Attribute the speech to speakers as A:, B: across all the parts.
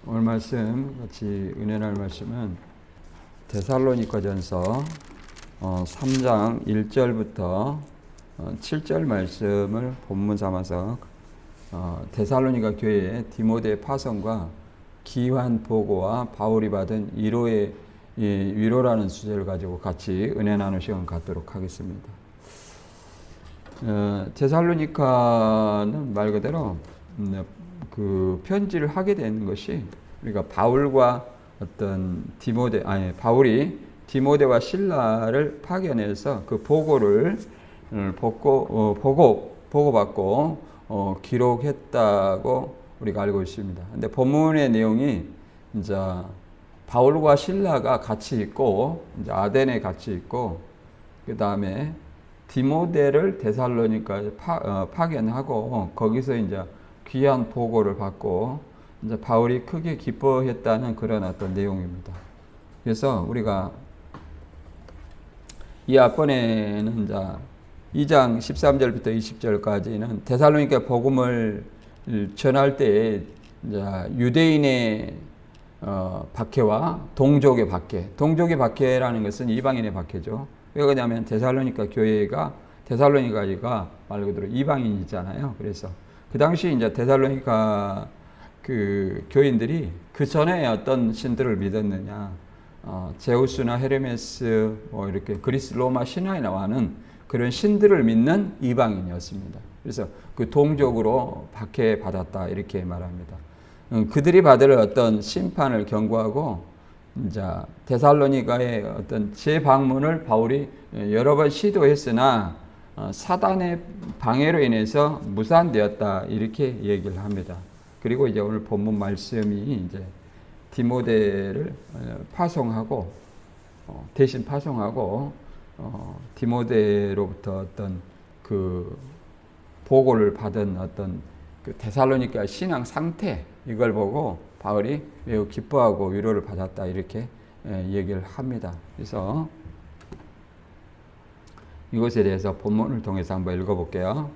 A: 오늘 말씀 같이 은혜 나눌 말씀은 데살로니가전서 3장 1절부터 7절 말씀을 본문 삼아서 데살로니가 교회의 디모데 파송과 기환 보고와 바울이 받은 위로라는 주제를 가지고 같이 은혜 나누는 시간 갖도록 하겠습니다. 데살로니가는 말 그대로 그 편지를 하게 되는 것이 우리가 바울과 바울이 디모데와 실라를 파견해서 그 보고를 보고받고 기록했다고 우리가 알고 있습니다. 근데 본문의 내용이 이제 바울과 실라가 같이 있고 이제 아덴에 같이 있고 그 다음에 디모데를 데살로니가에 파견하고 거기서 이제 귀한 보고를 받고 이제 바울이 크게 기뻐했다는 그런 어떤 내용입니다. 그래서 우리가 이 앞번에는 이제 2장 13절부터 20절까지는 데살로니가 복음을 전할 때 이제 유대인의 박해와 동족의 박해. 동족의 박해라는 것은 이방인의 박해죠. 왜 그러냐면 데살로니가가 말 그대로 이방인이잖아요. 그래서 그 당시 이제 데살로니가 그 교인들이 그 전에 어떤 신들을 믿었느냐, 제우스나 헤르메스, 이렇게 그리스 로마 신화에 나와는 그런 신들을 믿는 이방인이었습니다. 그래서 그 동족으로 박해받았다 이렇게 말합니다. 그들이 받을 어떤 심판을 경고하고 이제 데살로니가의 어떤 재방문을 바울이 여러 번 시도했으나 사단의 방해로 인해서 무산되었다 이렇게 얘기를 합니다. 그리고 이제 오늘 본문 말씀이 이제 디모데를 대신 파송하고 디모데로부터 어떤 그 보고를 받은 어떤 그 데살로니가 신앙 상태 이걸 보고 바울이 매우 기뻐하고 위로를 받았다 이렇게 얘기를 합니다. 그래서 이것에 대해서 본문을 통해서 한번 읽어볼게요.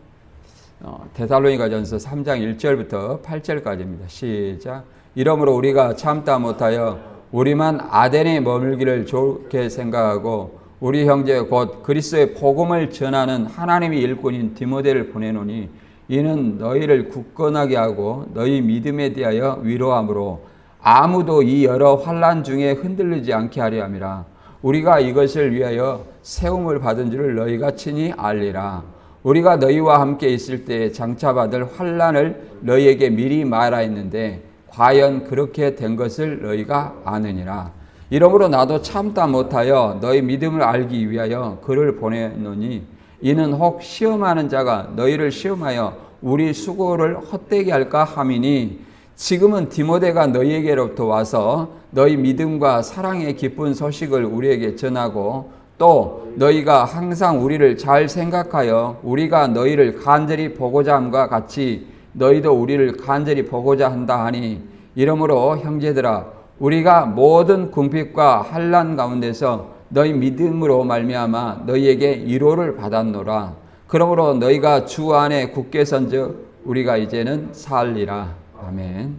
A: 데살로니가전서 3장 1절부터 8절까지입니다. 시작. 이러므로 우리가 참다 못하여 우리만 아덴에 머물기를 좋게 생각하고 우리 형제 곧 그리스도의 복음을 전하는 하나님의 일꾼인 디모데를 보내노니 이는 너희를 굳건하게 하고 너희 믿음에 대하여 위로함으로 아무도 이 여러 환난 중에 흔들리지 않게 하려 함이라. 우리가 이것을 위하여 세움을 받은 줄을 너희가 친히 알리라. 우리가 너희와 함께 있을 때 장차 받을 환난을 너희에게 미리 말하였는데 과연 그렇게 된 것을 너희가 아느니라. 이러므로 나도 참다 못하여 너희 믿음을 알기 위하여 그를 보내노니 이는 혹 시험하는 자가 너희를 시험하여 우리 수고를 헛되게 할까 함이니 지금은 디모데가 너희에게로부터 와서 너희 믿음과 사랑의 기쁜 소식을 우리에게 전하고 또 너희가 항상 우리를 잘 생각하여 우리가 너희를 간절히 보고자 함과 같이 너희도 우리를 간절히 보고자 한다 하니 이러므로 형제들아 우리가 모든 궁핍과 환난 가운데서 너희 믿음으로 말미암아 너희에게 위로를 받았노라. 그러므로 너희가 주 안에 굳게 선즉 우리가 이제는 살리라. 아멘.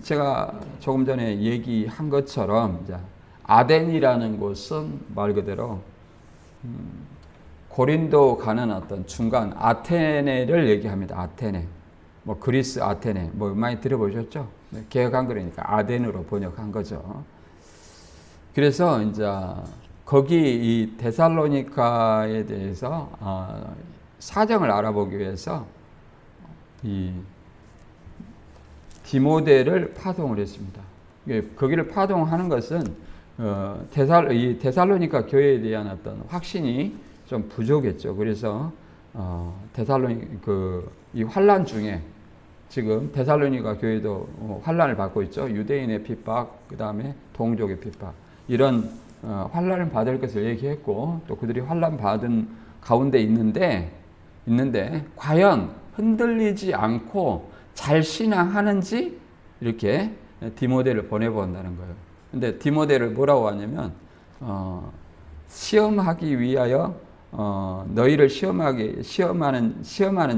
A: 제가 조금 전에 얘기한 것처럼 이제 아덴이라는 곳은 말 그대로 고린도 가는 어떤 중간 아테네를 얘기합니다. 아테네. 그리스 아테네. 많이 들어보셨죠? 네, 개혁한 거니까 아덴으로 번역한 거죠. 그래서 이제 거기 이 데살로니가에 대해서 사정을 알아보기 위해서 이 디모데를 파송을 했습니다. 거기를 파송하는 것은 이 데살로니가 교회에 대한 어떤 확신이 좀 부족했죠. 그래서 이 환난 중에 지금 데살로니가 교회도 환난을 받고 있죠. 유대인의 핍박, 그 다음에 동족의 핍박 이런 환난을 받을 것을 얘기했고 또 그들이 환난 받은 가운데 있는데 과연 흔들리지 않고 잘 신앙하는지 이렇게 디모데를 보내본다는 거예요. 근데 디모데를 뭐라고 하냐면 시험하기 위하여 너희를 시험하는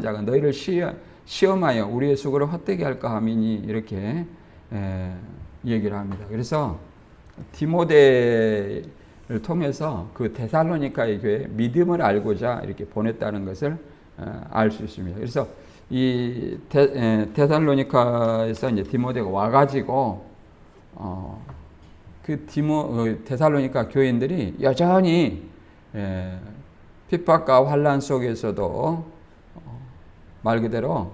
A: 자가 너희를 시험하여 우리의 수고를 헛되게 할까 함이니 이렇게 얘기를 합니다. 그래서 디모데를 통해서 그 데살로니가의 교회 믿음을 알고자 이렇게 보냈다는 것을 알 수 있습니다. 그래서 이 데살로니가에서 이제 디모데가 와가지고 그 데살로니가 교인들이 여전히 핍박과 환란 속에서도 말 그대로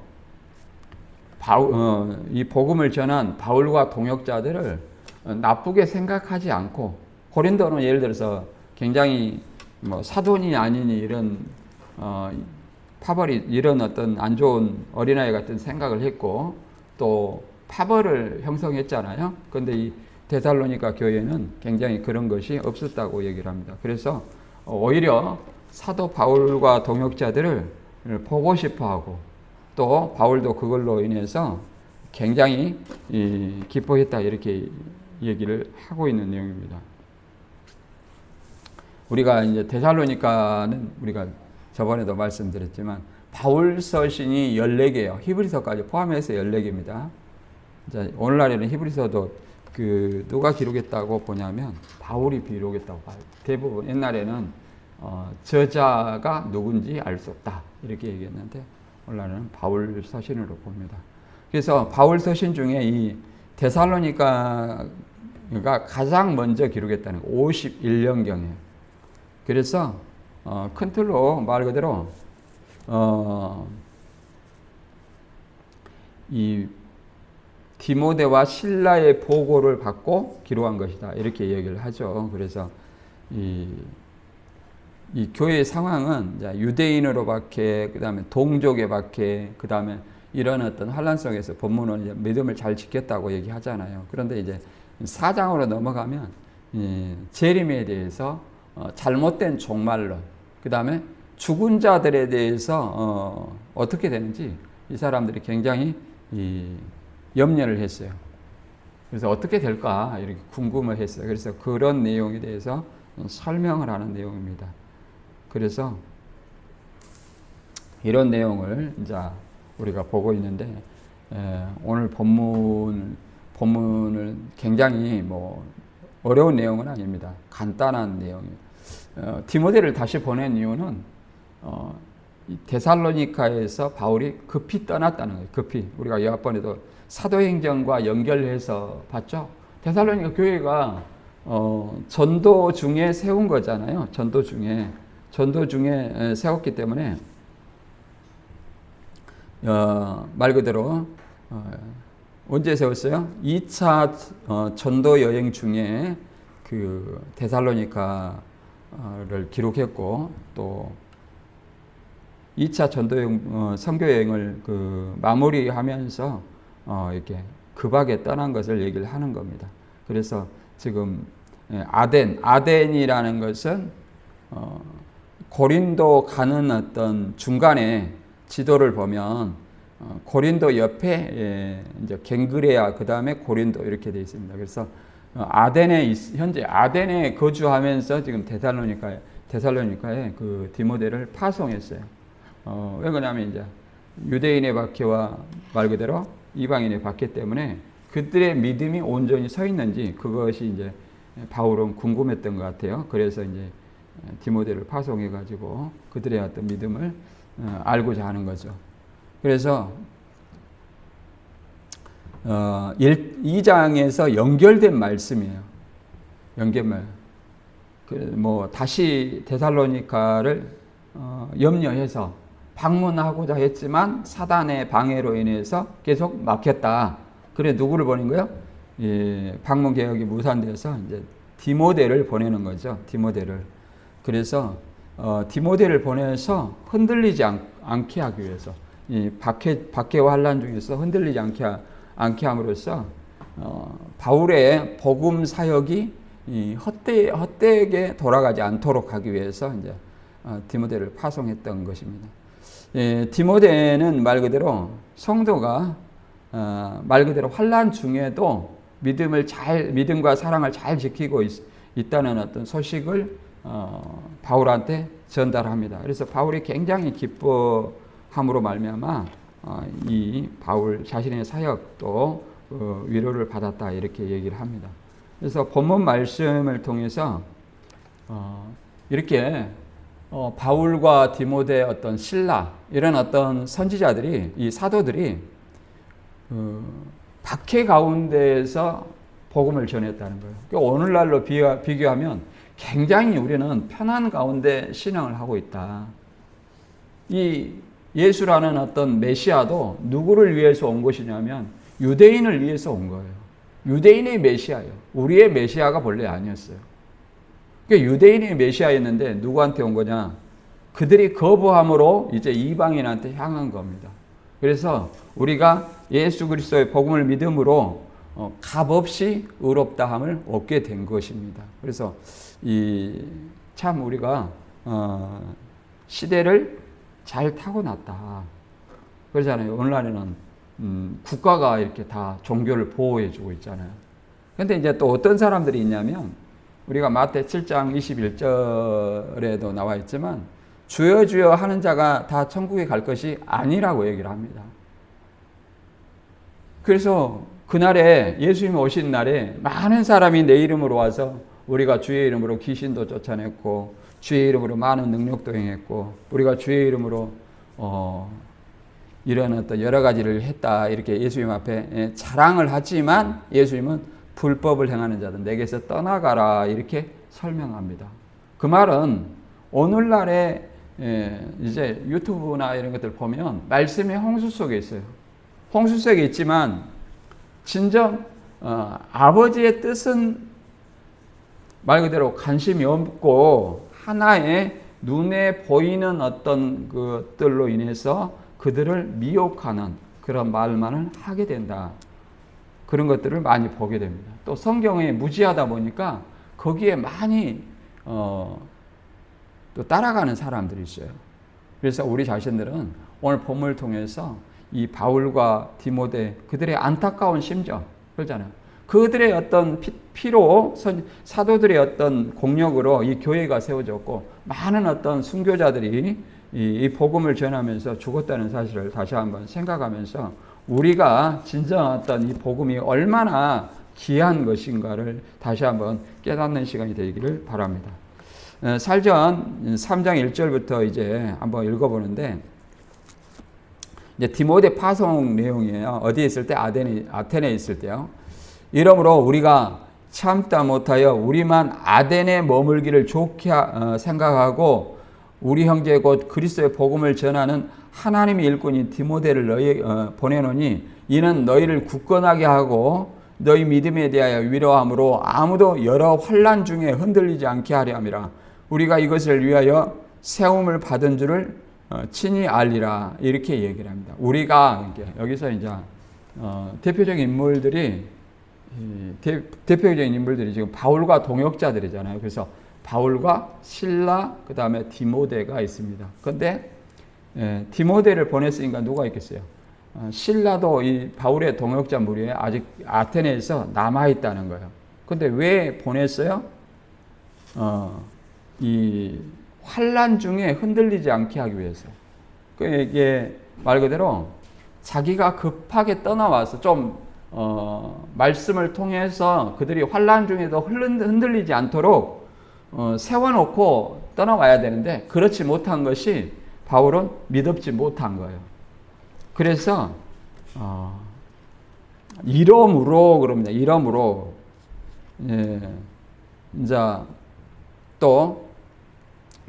A: 이 복음을 전한 바울과 동역자들을 나쁘게 생각하지 않고, 고린도는 예를 들어서 굉장히 뭐 사돈이 아니니 이런 파벌이 이런 어떤 안 좋은 어린아이 같은 생각을 했고 또 파벌을 형성했잖아요. 그런데 이 데살로니가 교회는 굉장히 그런 것이 없었다고 얘기를 합니다. 그래서 오히려 사도 바울과 동역자들을 보고 싶어하고 또 바울도 그걸로 인해서 굉장히 기뻐했다 이렇게 얘기를 하고 있는 내용입니다. 우리가 이제 데살로니가는 우리가 저번에도 말씀드렸지만 바울 서신이 14개예요. 히브리서까지 포함해서 14개입니다. 오늘날에는 히브리서도 누가 기록했다고 보냐면 바울이 기록했다고 봐요. 대부분 옛날에는 저자가 누군지 알 수 없다 이렇게 얘기했는데 오늘날은 바울 서신으로 봅니다. 그래서 바울 서신 중에 이 데살로니가가 가장 먼저 기록했다는 51년경에. 그래서 큰 틀로 말 그대로 이 디모데와 실라의 보고를 받고 기록한 것이다 이렇게 얘기를 하죠. 그래서 이 교회의 상황은 유대인으로 박해, 그 다음에 동족에 박해, 그 다음에 이런 어떤 환란 속에서 본문은 이제 믿음을 잘 지켰다고 얘기하잖아요. 그런데 이제 4장으로 넘어가면 재림에 대해서 잘못된 종말론, 그 다음에 죽은 자들에 대해서 어떻게 되는지 이 사람들이 굉장히 염려를 했어요. 그래서 어떻게 될까 이렇게 궁금을 했어요. 그래서 그런 내용에 대해서 설명을 하는 내용입니다. 그래서 이런 내용을 이제 우리가 보고 있는데 오늘 본문을 굉장히 뭐 어려운 내용은 아닙니다. 간단한 내용이에요. 디모데를 다시 보낸 이유는 데살로니가에서 바울이 급히 떠났다는 거예요. 급히. 우리가 여학번에도 사도행전과 연결해서 봤죠. 데살로니가 교회가 전도 중에 세운 거잖아요. 전도 중에 세웠기 때문에 말 그대로 언제 세웠어요? 2차 전도 여행 중에 그 데살로니가를 기록했고 또 2차 전도 선교 여행을 마무리하면서 이렇게 급하게 떠난 것을 얘기를 하는 겁니다. 그래서 지금 아덴이라는 것은 고린도 가는 어떤 중간에 지도를 보면 고린도 옆에 이제 갱그레아 그 다음에 고린도 이렇게 되어 있습니다. 그래서 현재 아덴에 거주하면서 지금 데살로니가에 그 디모데를 파송했어요. 왜 그러냐면 이제 유대인의 박해와 말 그대로 이방인의 박해 때문에 그들의 믿음이 온전히 서 있는지 그것이 이제 바울은 궁금했던 것 같아요. 그래서 이제 디모데를 파송해가지고 그들의 어떤 믿음을 알고자 하는 거죠. 그래서 2장에서 연결된 말씀이에요. 연결말. 뭐 다시 데살로니가를 염려해서 방문하고자 했지만 사단의 방해로 인해서 계속 막혔다. 그래 누구를 보낸 거예요? 방문 계획이 무산돼서 이제 디모데를 보내는 거죠. 디모데를. 그래서 디모데를 보내서 흔들리지 않게 하기 위해서 이 박해와 환란 중에서 흔들리지 않게 함으로써 바울의 복음 사역이 헛되게 돌아가지 않도록 하기 위해서 이제 디모데를 파송했던 것입니다. 디모데는 말 그대로 성도가 말 그대로 환란 중에도 믿음과 사랑을 잘 지키고 있다는 어떤 소식을 바울한테 전달합니다. 그래서 바울이 굉장히 기뻐함으로 말미암아 이 바울 자신의 사역도 위로를 받았다 이렇게 얘기를 합니다. 그래서 본문 말씀을 통해서 이렇게 바울과 디모데 어떤 신라 이런 어떤 선지자들이 이 사도들이 박해 가운데에서 복음을 전했다는 거예요. 그러니까 오늘날로 비교하면 굉장히 우리는 편한 가운데 신앙을 하고 있다. 이 예수라는 어떤 메시아도 누구를 위해서 온 것이냐면 유대인을 위해서 온 거예요. 유대인의 메시아예요. 우리의 메시아가 본래 아니었어요. 그러니까 유대인의 메시아였는데 누구한테 온 거냐? 그들이 거부함으로 이제 이방인한테 향한 겁니다. 그래서 우리가 예수 그리스도의 복음을 믿음으로 값없이 의롭다함을 얻게 된 것입니다. 그래서 참 우리가 시대를 잘 타고났다. 그러잖아요. 오늘날에는 국가가 이렇게 다 종교를 보호해주고 있잖아요. 근데 이제 또 어떤 사람들이 있냐면 우리가 마태 7장 21절에도 나와 있지만 주여 주여 하는 자가 다 천국에 갈 것이 아니라고 얘기를 합니다. 그래서 그날에 예수님 오신 날에 많은 사람이 내 이름으로 와서 우리가 주의 이름으로 귀신도 쫓아냈고 주의 이름으로 많은 능력도 행했고 우리가 주의 이름으로 이런 어떤 여러 가지를 했다 이렇게 예수님 앞에 자랑을 하지만 예수님은 불법을 행하는 자들 내게서 떠나가라 이렇게 설명합니다. 그 말은 오늘날에 이제 유튜브나 이런 것들 보면 말씀이 홍수 속에 있어요. 홍수 속에 있지만 진정 아버지의 뜻은 말 그대로 관심이 없고 하나의 눈에 보이는 어떤 것들로 인해서 그들을 미혹하는 그런 말만을 하게 된다. 그런 것들을 많이 보게 됩니다. 또 성경에 무지하다 보니까 거기에 많이 또 따라가는 사람들이 있어요. 그래서 우리 자신들은 오늘 본문을 통해서 이 바울과 디모데 그들의 안타까운 심정 그러잖아요. 그들의 어떤 피로 사도들의 어떤 공력으로 이 교회가 세워졌고 많은 어떤 순교자들이 이 복음을 전하면서 죽었다는 사실을 다시 한번 생각하면서 우리가 진정 어떤 이 복음이 얼마나 귀한 것인가를 다시 한번 깨닫는 시간이 되기를 바랍니다. 살전 3장 1절부터 이제 한번 읽어보는데 이제 디모데 파송 내용이에요. 어디에 있을 때? 아테네에 있을 때요. 이러므로 우리가 참다 못하여 우리만 아덴에 머물기를 좋게 생각하고 우리 형제 곧 그리스도의 복음을 전하는 하나님의 일꾼인 디모데를 너희 보내노니 이는 너희를 굳건하게 하고 너희 믿음에 대하여 위로함으로 아무도 여러 환난 중에 흔들리지 않게 하려 함이라. 우리가 이것을 위하여 세움을 받은 줄을 친히 알리라. 이렇게 얘기를 합니다. 우리가 여기서 이제 대표적인 인물들이 지금 바울과 동역자들이잖아요. 그래서 바울과 실라 그 다음에 디모데가 있습니다. 그런데 디모데를 보냈으니까 누가 있겠어요? 실라도 이 바울의 동역자 무리에 아직 아테네에서 남아있다는 거예요. 그런데 왜 보냈어요? 이 환난 중에 흔들리지 않게 하기 위해서. 이게 말 그대로 자기가 급하게 떠나와서 좀 말씀을 통해서 그들이 환난 중에도 흔들리지 않도록 세워놓고 떠나와야 되는데 그렇지 못한 것이 바울은 믿음지 못한 거예요. 그래서 이러므로 그럽니다. 이러므로 이제 또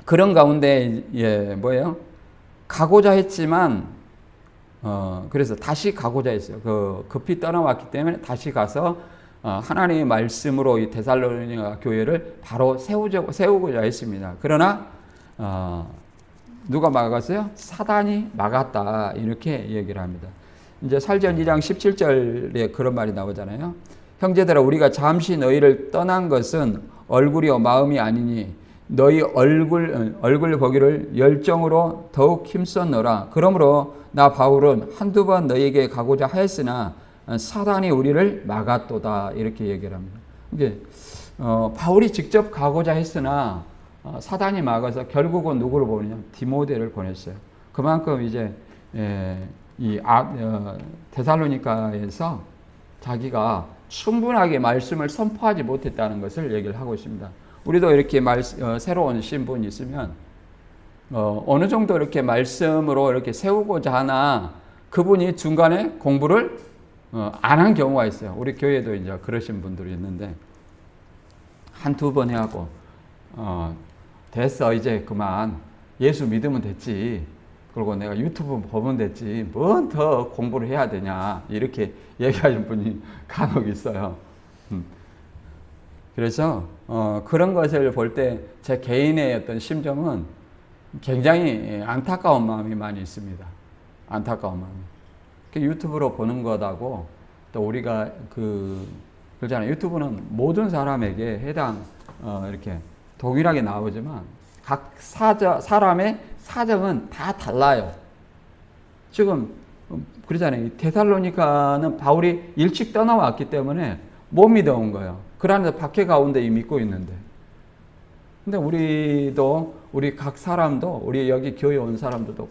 A: 그런 가운데 뭐예요? 가고자 했지만 그래서 다시 가고자 했어요. 급히 떠나왔기 때문에 다시 가서 하나님의 말씀으로 이 데살로니가 교회를 바로 세우고자 했습니다. 그러나 누가 막았어요? 사단이 막았다. 이렇게 얘기를 합니다. 이제 살전 2장 17절에 그런 말이 나오잖아요. 형제들아 우리가 잠시 너희를 떠난 것은 얼굴이요 마음이 아니니 너희 얼굴 보기를 열정으로 더욱 힘썼노라. 그러므로 나 바울은 한두 번 너희에게 가고자 하였으나 사단이 우리를 막았도다. 이렇게 얘기를 합니다. 이게 바울이 직접 가고자 했으나 사단이 막아서 결국은 누구를 보내냐? 디모데를 보냈어요. 그만큼 이제 데살로니가에서 자기가 충분하게 말씀을 선포하지 못했다는 것을 얘기를 하고 있습니다. 우리도 이렇게 새로운 신분이 있으면 어느 정도 이렇게 말씀으로 이렇게 세우고자 하나 그분이 중간에 공부를 안 한 경우가 있어요. 우리 교회도 이제 그러신 분들이 있는데 한두 번 해하고 됐어 이제 그만 예수 믿으면 됐지. 그리고 내가 유튜브 보면 됐지. 뭔 더 공부를 해야 되냐. 이렇게 얘기하는 분이 간혹 있어요. 그래서 그런 것을 볼 때 제 개인의 어떤 심정은 굉장히 안타까운 마음이 많이 있습니다. 안타까운 마음이. 유튜브로 보는 것하고 또 우리가 그러잖아요. 유튜브는 모든 사람에게 해당 이렇게 동일하게 나오지만 각 사람의 사정은 다 달라요. 지금 그러잖아요. 데살로니가는 바울이 일찍 떠나왔기 때문에 못 믿어온 거예요. 그 안에서 박해 가운데 믿고 있는데. 근데 우리 각 사람도, 우리 여기 교회 온 사람들도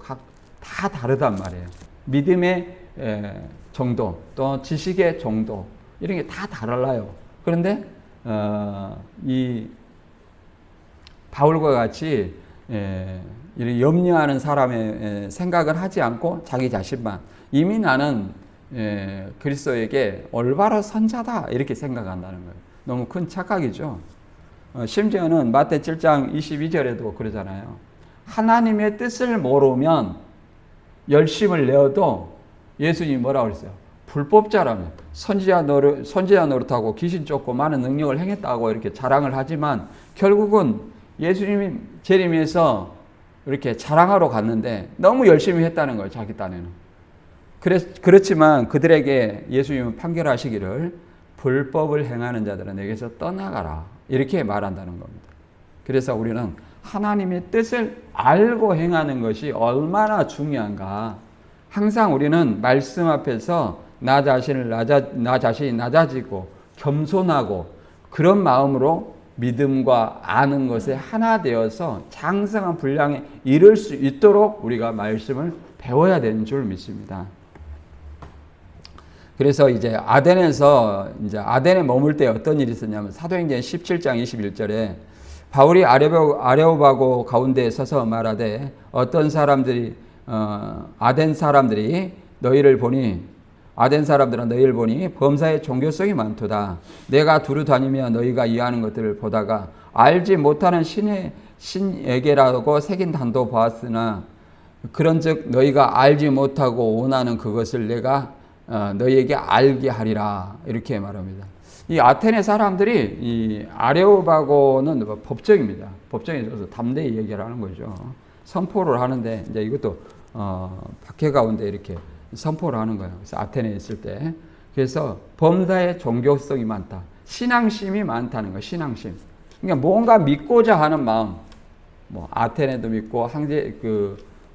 A: 다 다르단 말이에요. 믿음의 정도, 또 지식의 정도, 이런 게 다 달라요. 그런데, 이 바울과 같이, 이렇게 염려하는 사람의 생각을 하지 않고 자기 자신만, 이미 나는 그리스도에게 올바로 선자다, 이렇게 생각한다는 거예요. 너무 큰 착각이죠. 심지어는 마태 7장 22절에도 그러잖아요. 하나님의 뜻을 모르면 열심을 내어도 예수님이 뭐라고 그랬어요? 불법자라면 선지자 노릇하고 귀신 쫓고 많은 능력을 행했다고 이렇게 자랑을 하지만 결국은 예수님이 재림에서 이렇게 자랑하러 갔는데 너무 열심히 했다는 거예요. 자기 딴에는. 그렇지만 그들에게 예수님은 판결하시기를 불법을 행하는 자들은 내게서 떠나가라. 이렇게 말한다는 겁니다. 그래서 우리는 하나님의 뜻을 알고 행하는 것이 얼마나 중요한가. 항상 우리는 말씀 앞에서 나 자신이 낮아지고 겸손하고 그런 마음으로 믿음과 아는 것에 하나 되어서 장성한 분량에 이를 수 있도록 우리가 말씀을 배워야 되는 줄 믿습니다. 그래서 이제 아덴에 머물 때 어떤 일이 있었냐면 사도행전 17장 21절에 바울이 아레오바고 가운데에 서서 말하되 어떤 사람들이 아덴 사람들은 너희를 보니 범사에 종교성이 많도다. 내가 두루 다니며 너희가 이해하는 것들을 보다가 알지 못하는 신에게라고 새긴 단도 보았으나 그런즉 너희가 알지 못하고 원하는 그것을 내가 너희에게 알게 하리라. 이렇게 말합니다. 이 아테네 사람들이 이 아레오바고는 법정입니다. 법정에 서서 담대히 얘기를 하는 거죠. 선포를 하는데 이제 이것도 박해 가운데 이렇게 선포를 하는 거예요. 그래서 아테네에 있을 때. 그래서 범사에 종교성이 많다. 신앙심이 많다는 거예요. 신앙심. 그러니까 뭔가 믿고자 하는 마음. 뭐 아테네도 믿고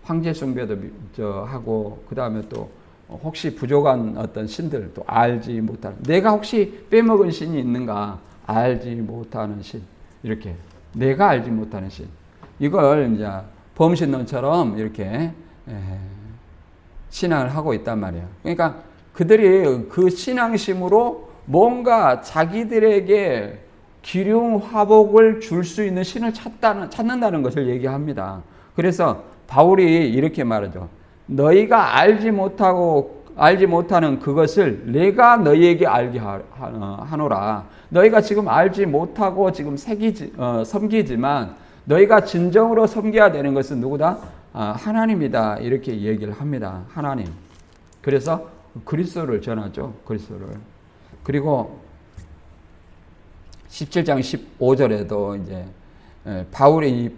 A: 황제 숭배도 하고 그다음에 또 혹시 부족한 어떤 신들 또 알지 못하는 내가 혹시 빼먹은 신이 있는가 알지 못하는 신 이렇게 내가 알지 못하는 신 이걸 이제 범신론처럼 이렇게 신앙을 하고 있단 말이에요. 그러니까 그들이 그 신앙심으로 뭔가 자기들에게 기륭 화복을 줄 수 있는 신을 찾는다는 것을 얘기합니다. 그래서 바울이 이렇게 말하죠. 너희가 알지 못하는 그것을 내가 너희에게 알게 하노라. 너희가 지금 알지 못하고 지금 섬기지만 너희가 진정으로 섬겨야 되는 것은 누구다? 하나님이다. 이렇게 얘기를 합니다. 하나님. 그래서 그리스도를 전하죠. 그리스도를. 그리고 17장 15절에도 이제 바울을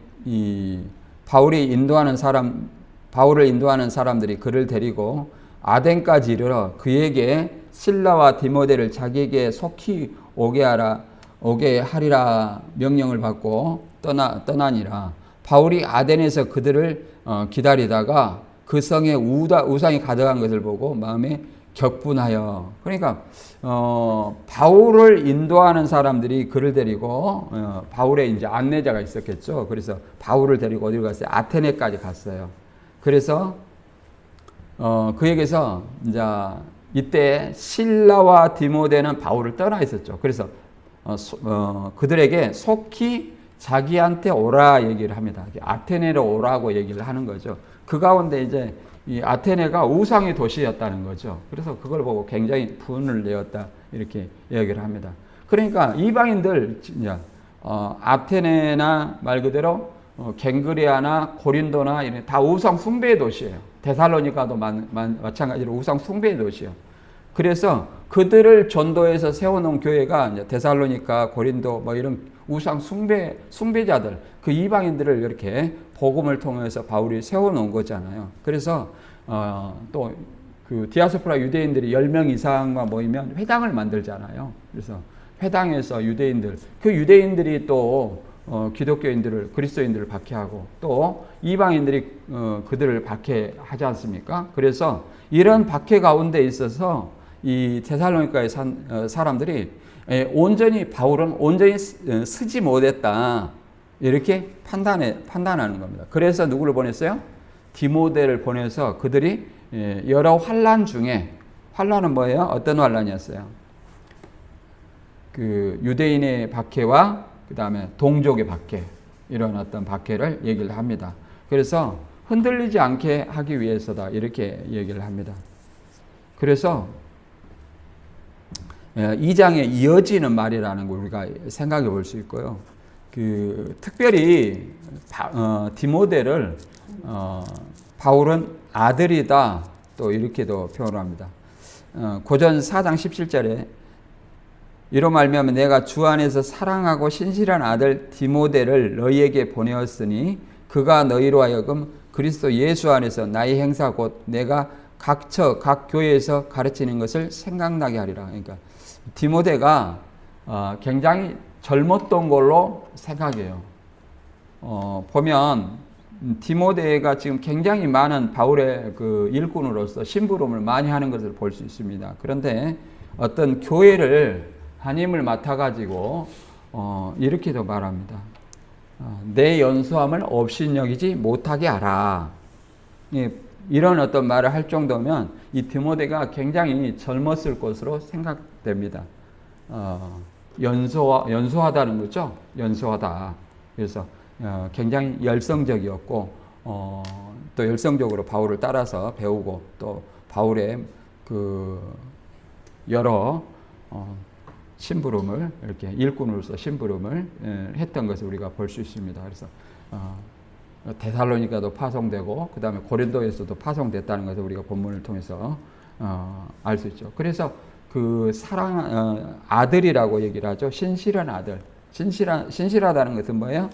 A: 인도하는 사람들이 그를 데리고 아덴까지 이르러 그에게 실라와 디모데를 자기에게 속히 오게 하리라 명령을 받고 떠나니라. 바울이 아덴에서 그들을 기다리다가 그 성에 우상이 가득한 것을 보고 마음에 격분하여. 그러니까 바울을 인도하는 사람들이 그를 데리고 바울의 이제 안내자가 있었겠죠. 그래서 바울을 데리고 어디로 갔어요? 아테네까지 갔어요. 그래서 그에게서 이제 이때 실라와 디모데는 바울을 떠나 있었죠. 그래서 그들에게 속히 자기한테 오라 얘기를 합니다. 아테네로 오라고 얘기를 하는 거죠. 그 가운데 이제 이 아테네가 우상의 도시였다는 거죠. 그래서 그걸 보고 굉장히 분을 내었다 이렇게 이야기를 합니다. 그러니까 이방인들 아테네나 말 그대로 갱그레아나 고린도나 이런 다 우상 숭배의 도시예요. 데살로니가도 마찬가지로 우상 숭배의 도시예요. 그래서 그들을 전도해서 세워놓은 교회가 이제 데살로니가, 고린도 뭐 이런 우상 숭배자들, 그 이방인들을 이렇게 복음을 통해서 바울이 세워놓은 거잖아요. 그래서 또 그 디아스포라 유대인들이 10명 이상만 모이면 회당을 만들잖아요. 그래서 회당에서 유대인들, 그 유대인들이 또 기독교인들을, 그리스도인들을 박해하고 또 이방인들이 그들을 박해하지 않습니까? 그래서 이런 박해 가운데 있어서 이 데살로니가의 사람들이 바울은 온전히 쓰지 못했다 이렇게 판단하는 겁니다. 그래서 누구를 보냈어요? 디모데를 보내서 그들이 여러 환난 중에, 환난은 뭐예요? 어떤 환난이었어요? 그 유대인의 박해와 그 다음에 동족의 박해, 이런 어떤 박해를 얘기를 합니다. 그래서 흔들리지 않게 하기 위해서다 이렇게 얘기를 합니다. 그래서 2장에 이어지는 말이라는 걸 우리가 생각해 볼 수 있고요. 특별히 디모데를 바울은 아들이다 또 이렇게도 표현을 합니다. 고전 4장 17절에 이로 말미암아 내가 주 안에서 사랑하고 신실한 아들 디모데를 너희에게 보내었으니 그가 너희로 하여금 그리스도 예수 안에서 나의 행사 곧 내가 각 교회에서 가르치는 것을 생각나게 하리라. 그러니까 디모데가 굉장히 젊었던 걸로 생각해요. 보면 디모데가 지금 굉장히 많은 바울의 그 일꾼으로서 심부름을 많이 하는 것을 볼 수 있습니다. 그런데 어떤 교회를 한임을 맡아가지고 이렇게도 말합니다. 내 연수함을 업신여기지 못하게 하라. 이런 어떤 말을 할 정도면 이 디모데가 굉장히 젊었을 것으로 생각됩니다. 연소하다는 거죠. 연소하다. 그래서 굉장히 열성적이었고 또 열성적으로 바울을 따라서 배우고 또 바울의 그 여러 심부름을 이렇게 일꾼으로서 심부름을 했던 것을 우리가 볼 수 있습니다. 그래서 데살로니가도 파송되고 그 다음에 고린도에서도 파송됐다는 것을 우리가 본문을 통해서 알 수 있죠. 그래서 그 아들이라고 얘기를 하죠. 신실한 아들. 신실하다는 것은 뭐예요?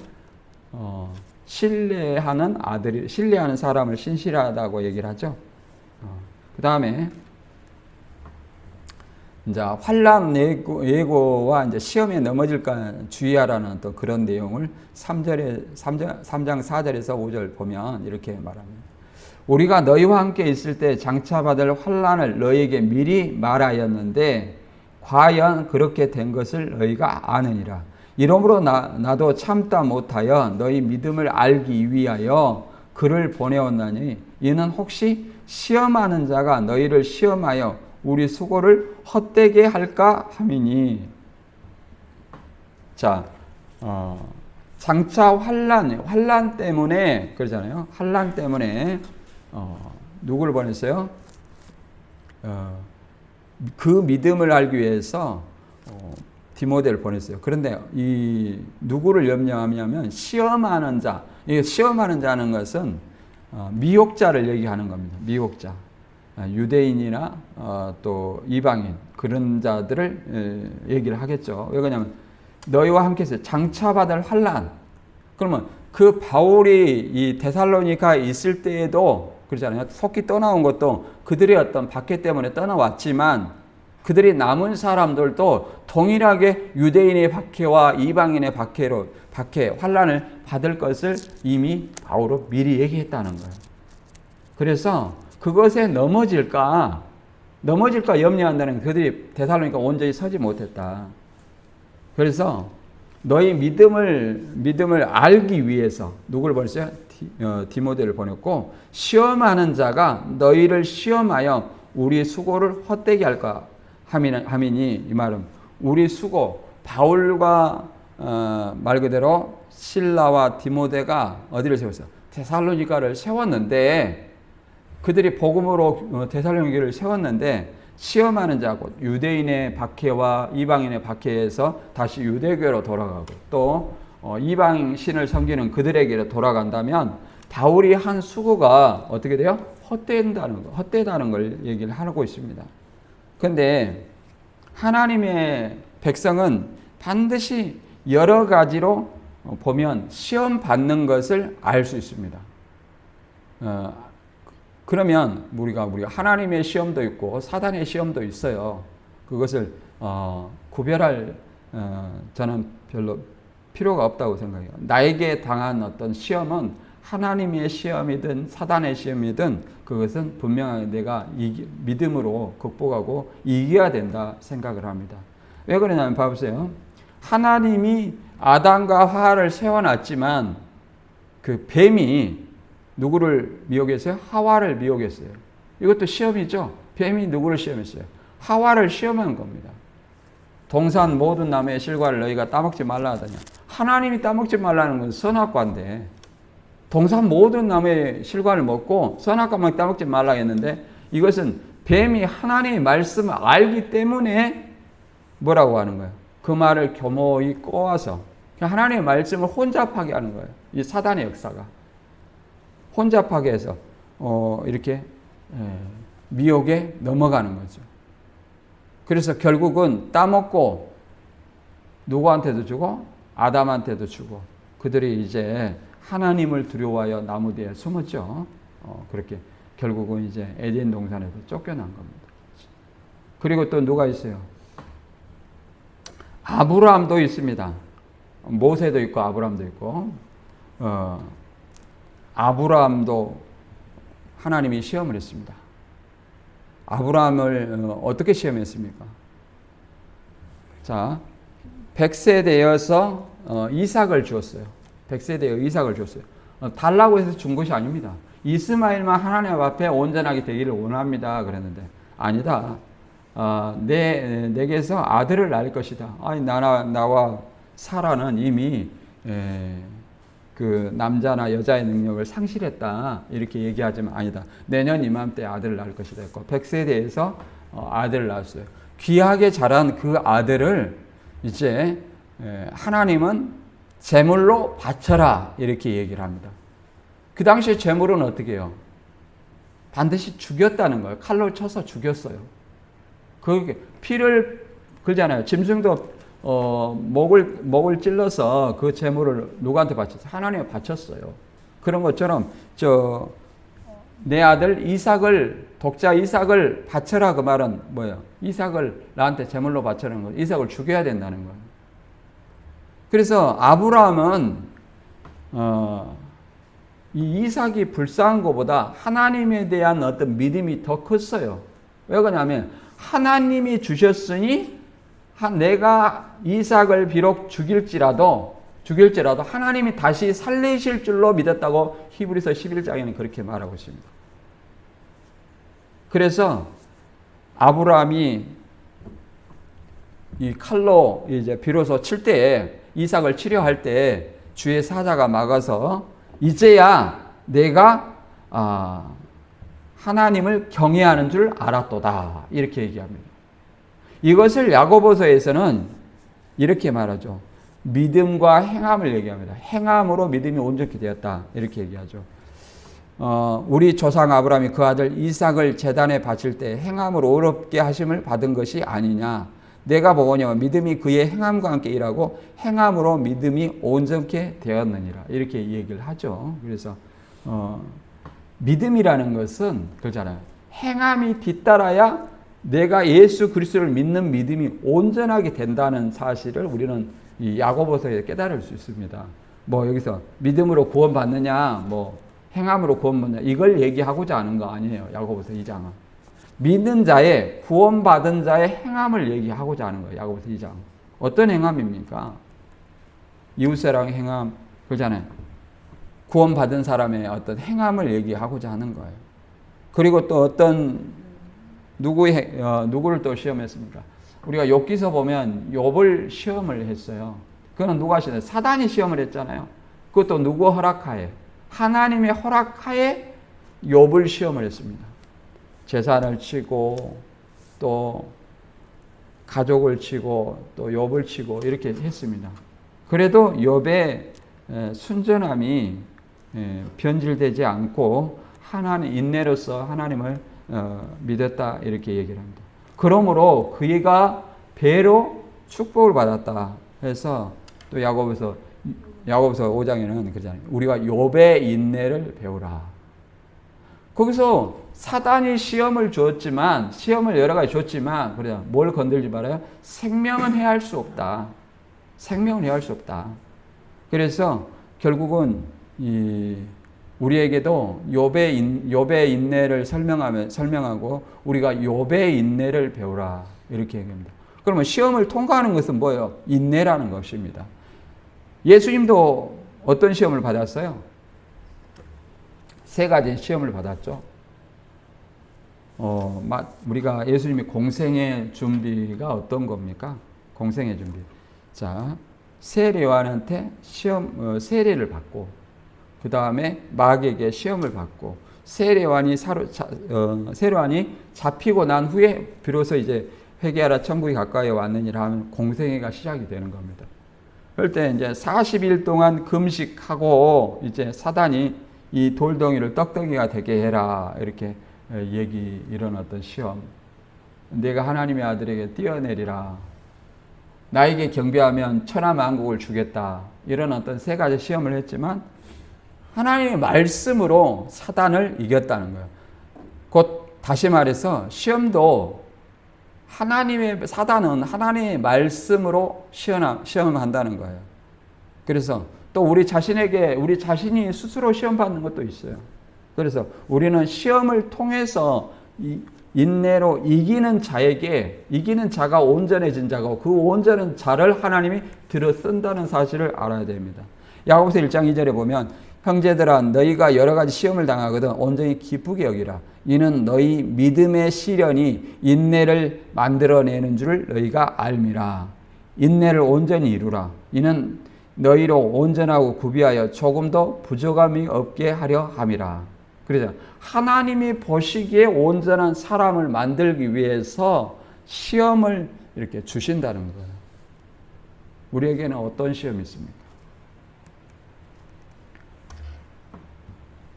A: 신뢰하는 아들이, 신뢰하는 사람을 신실하다고 얘기를 하죠. 그 다음에 이제 환난 예고와 이제 시험에 넘어질까 주의하라는 또 그런 내용을 3장 4절에서 5절 보면 이렇게 말합니다. 우리가 너희와 함께 있을 때 장차 받을 환난을 너희에게 미리 말하였는데 과연 그렇게 된 것을 너희가 아느니라. 이러므로 나도 참다 못하여 너희 믿음을 알기 위하여 그를 보내었나니 이는 혹시 시험하는 자가 너희를 시험하여 우리 수고를 헛되게 할까 함이니. 자, 장차 환난 때문에 그러잖아요. 환난 때문에 누구를 보냈어요? 그 믿음을 알기 위해서 디모데를 보냈어요. 그런데 이 누구를 염려하냐면 시험하는 자. 이 시험하는 자는 것은 미혹자를 얘기하는 겁니다. 미혹자. 유대인이나 또 이방인 그런 자들을 얘기를 하겠죠. 왜 그러냐면 너희와 함께서 장차 받을 환난. 그러면 그 바울이 이 데살로니가 있을 때에도 그러잖아요. 속히 떠나온 것도 그들의 어떤 박해 때문에 떠나왔지만 그들이 남은 사람들도 동일하게 유대인의 박해와 이방인의 박해, 환난을 받을 것을 이미 바울은 미리 얘기했다는 거예요. 그래서 그것에 넘어질까 염려한다는 그들이 데살로니가 온전히 서지 못했다. 그래서 너희 믿음을 알기 위해서 누구를 보냈어요? 디모데를 보냈고 시험하는 자가 너희를 시험하여 우리 수고를 헛되게 할까 함이니 이 말은 우리 수고 바울과 말 그대로 실라와 디모데가 어디를 세웠어요? 데살로니가를 세웠는데 그들이 복음으로 데살로니가를 세웠는데 시험하는 자고 유대인의 박해와 이방인의 박해에서 다시 유대교로 돌아가고 또 이방 신을 섬기는 그들에게로 돌아간다면 바울이 한 수고가 어떻게 돼요? 헛되다는 걸 얘기를 하고 있습니다. 그런데 하나님의 백성은 반드시 여러 가지로 보면 시험 받는 것을 알 수 있습니다. 그러면 우리가 하나님의 시험도 있고 사단의 시험도 있어요. 그것을 구별할 저는 별로 필요가 없다고 생각해요. 나에게 당한 어떤 시험은 하나님의 시험이든 사단의 시험이든 그것은 분명하게 내가 믿음으로 극복하고 이겨야 된다 생각을 합니다. 왜 그러냐면 봐보세요. 하나님이 아담과 하와를 세워놨지만 그 뱀이 누구를 미혹했어요? 하와를 미혹했어요. 이것도 시험이죠. 뱀이 누구를 시험했어요? 하와를 시험한 겁니다. 동산 모든 나무의 실과를 너희가 따먹지 말라 하더냐. 하나님이 따먹지 말라는 건 선악과인데 동산 모든 나무의 실과를 먹고 선악과만 따먹지 말라 했는데 이것은 뱀이 하나님의 말씀을 알기 때문에 뭐라고 하는 거예요? 그 말을 교모히 꼬아서 하나님의 말씀을 혼잡하게 하는 거예요. 이 사단의 역사가. 혼잡하게 해서 이렇게 미혹에 넘어가는 거죠. 그래서 결국은 따먹고 누구한테도 주고 아담한테도 주고 그들이 이제 하나님을 두려워하여 나무 뒤에 숨었죠. 그렇게 결국은 이제 에덴 동산에서 쫓겨난 겁니다. 그리고 또 누가 있어요? 아브라함도 있습니다. 모세도 있고 아브라함도 있고 아브라함도 하나님이 시험을 했습니다. 아브라함을 어떻게 시험했습니까? 자, 100세 되어서 이삭을 주었어요. 100세 되어 이삭을 줬어요. 달라고 해서 준 것이 아닙니다. 이스마엘만 하나님 앞에 온전하게 되기를 원합니다. 그랬는데 아니다. 내게서 아들을 낳을 것이다. 아니 나와 사라는 이미 그 남자나 여자의 능력을 상실했다. 이렇게 얘기하지만 아니다. 내년 이맘때 아들을 낳을 것이다. 100세대에서 아들을 낳았어요. 귀하게 자란 그 아들을 이제 하나님은 제물로 바쳐라. 이렇게 얘기를 합니다. 그 당시에 제물은 어떻게 해요? 반드시 죽였다는 거예요. 칼로 쳐서 죽였어요. 그 피를 그러잖아요. 짐승도 목을 찔러서 그 제물을 누구한테 바쳤어요? 하나님에 바쳤어요. 그런 것처럼 내 아들 이삭을 독자 이삭을 바쳐라 그 말은 뭐예요? 이삭을 나한테 제물로 바쳐라는 거예요. 이삭을 죽여야 된다는 거예요. 그래서 아브라함은 이 이삭이 불쌍한 것보다 하나님에 대한 어떤 믿음이 더 컸어요. 왜 그러냐면 하나님이 주셨으니 내가 이삭을 비록 죽일지라도 하나님이 다시 살리실 줄로 믿었다고 히브리서 11장에는 그렇게 말하고 있습니다. 그래서 아브라함이 이 칼로 이제 비로소 칠 때에 이삭을 치료할 때 주의 사자가 막아서 이제야 내가 하나님을 경외하는 줄 알았도다. 이렇게 얘기합니다. 이것을 야고보서에서는 이렇게 말하죠. 믿음과 행함을 얘기합니다. 행함으로 믿음이 온전히 되었다. 이렇게 얘기하죠. 우리 조상 아브라함이 그 아들 이삭을 제단에 바칠 때 행함으로 어렵게 하심을 받은 것이 아니냐. 내가 보거니와 믿음이 그의 행함과 함께 일하고 행함으로 믿음이 온전케 되었느니라. 이렇게 얘기를 하죠. 그래서 믿음이라는 것은 그렇잖아요. 행함이 뒤따라야 내가 예수 그리스도를 믿는 믿음이 온전하게 된다는 사실을 우리는 이 야고보서에 깨달을 수 있습니다. 뭐 여기서 믿음으로 구원받느냐, 뭐 행함으로 구원받느냐 이걸 얘기하고자 하는 거 아니에요. 야고보서 2장은. 믿는 자의 구원받은 자의 행함을 얘기하고자 하는 거예요. 야고보서 2장. 어떤 행함입니까? 이웃사랑 행함 그러잖아요. 구원받은 사람의 어떤 행함을 얘기하고자 하는 거예요. 그리고 또 어떤 누구를 또 시험했습니까? 우리가 욥기서 보면 욥을 시험을 했어요. 그건 누가 하시나요? 사단이 시험을 했잖아요. 그것도 누구 허락하에? 하나님의 허락하에 욥을 시험을 했습니다. 재산을 치고 또 가족을 치고 또 욥을 치고 이렇게 했습니다. 그래도 욥의 순전함이 변질되지 않고 하나님 인내로서 하나님을 믿었다 이렇게 얘기를 합니다. 그러므로 그가 배로 축복을 받았다 해서 또 야고보서 5장에는 그러잖아요. 우리가 욥의 인내를 배우라. 거기서 사단이 시험을 줬지만 시험을 여러 가지 줬지만 그래 뭘 건들지 말아요. 생명은 해할 수 없다. 생명은 해할 수 없다. 그래서 결국은 우리에게도 욥의 인내를 설명하고 우리가 욥의 인내를 배우라 이렇게 얘기합니다. 그러면 시험을 통과하는 것은 뭐예요? 인내라는 것입니다. 예수님도 어떤 시험을 받았어요? 3가지 시험을 받았죠. 우리가 예수님이 공생의 준비가 어떤 겁니까? 공생의 준비. 자, 세례요한한테 세례를 받고, 그 다음에 마귀에게 시험을 받고, 세례요한이 잡히고 난 후에 비로소 이제 회개하라 천국이 가까이 왔느니라 하면 공생애가 시작이 되는 겁니다. 그럴 때 이제 40일 동안 금식하고 이제 사단이 이 돌덩이를 떡덩이가 되게 해라 이렇게 이런 어떤 시험. 내가 하나님의 아들에게 뛰어내리라. 나에게 경배하면 천하만국을 주겠다. 이런 어떤 3가지 시험을 했지만 하나님의 말씀으로 사단을 이겼다는 거예요. 곧 다시 말해서 시험도 사단은 하나님의 말씀으로 시험한다는 거예요. 그래서 또 우리 자신이 스스로 시험받는 것도 있어요. 그래서 우리는 시험을 통해서 인내로 이기는 자가 온전해진 자고 그 온전한 자를 하나님이 들어 쓴다는 사실을 알아야 됩니다. 야고보서 1장 2절에 보면 형제들아 너희가 여러 가지 시험을 당하거든 온전히 기쁘게 여기라. 이는 너희 믿음의 시련이 인내를 만들어내는 줄 너희가 알미라. 인내를 온전히 이루라. 이는 너희로 온전하고 구비하여 조금도 부족함이 없게 하려 함이라. 그래서 하나님이 보시기에 온전한 사람을 만들기 위해서 시험을 이렇게 주신다는 거예요. 우리에게는 어떤 시험이 있습니까?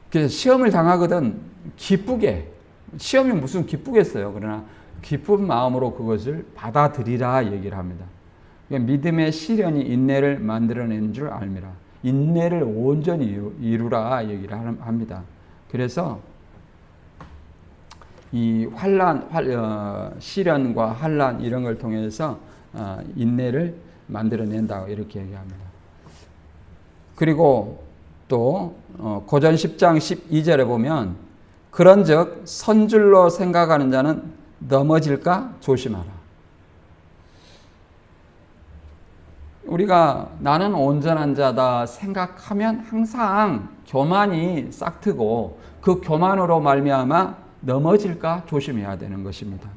A: 그래서 시험을 당하거든 기쁘게, 시험이 무슨 기쁘겠어요. 그러나 기쁜 마음으로 그것을 받아들이라 얘기를 합니다. 그러니까 믿음의 시련이 인내를 만들어내는 줄 알미라. 인내를 온전히 이루라 얘기를 합니다. 그래서 이 시련과 환난 이런 걸 통해서 인내를 만들어낸다고 이렇게 얘기합니다. 그리고 또 고전 10장 12절에 보면 그런즉 선줄로 생각하는 자는 넘어질까 조심하라. 우리가 나는 온전한 자다 생각하면 항상 교만이 싹트고 그 교만으로 말미암아 넘어질까 조심해야 되는 것입니다.